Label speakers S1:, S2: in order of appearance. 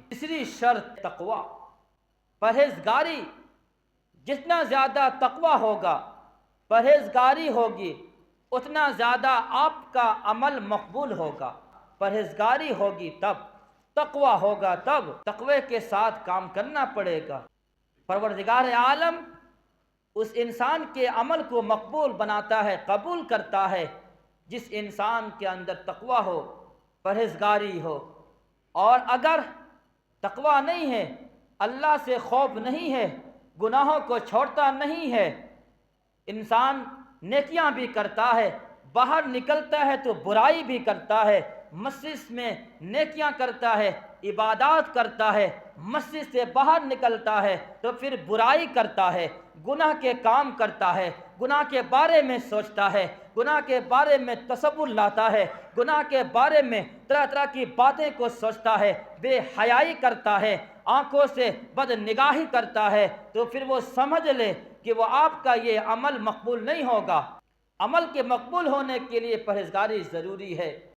S1: تیسری شرط تقوی، پرہیزگاری۔ جتنا زیادہ تقوی ہوگا، پرہیزگاری ہوگی، اتنا زیادہ آپ کا عمل مقبول ہوگا۔ پرہیزگاری ہوگی تب، تقوی ہوگا تب، تقوی کے ساتھ کام کرنا پڑے گا۔ پروردگار عالم اس انسان کے عمل کو مقبول بناتا ہے، قبول کرتا ہے، جس انسان کے اندر تقوی ہو، پرہیزگاری ہو۔ اور اگر تقوی نہیں ہے، اللہ سے خوف نہیں ہے، گناہوں کو چھوڑتا نہیں ہے، انسان نیکیاں بھی کرتا ہے، باہر نکلتا ہے تو برائی بھی کرتا ہے، مسجد میں نیکیاں کرتا ہے، عبادات کرتا ہے، مسجد سے باہر نکلتا ہے تو پھر برائی کرتا ہے، گناہ کے کام کرتا ہے، گناہ کے بارے میں سوچتا ہے، گناہ کے بارے میں تصور لاتا ہے، گناہ کے بارے میں طرح طرح کی باتیں کو سوچتا ہے، بے حیائی کرتا ہے، آنکھوں سے بد نگاہی کرتا ہے، تو پھر وہ سمجھ لے کہ وہ آپ کا یہ عمل مقبول نہیں ہوگا۔ عمل کے مقبول ہونے کے لیے پرہیزگاری ضروری ہے۔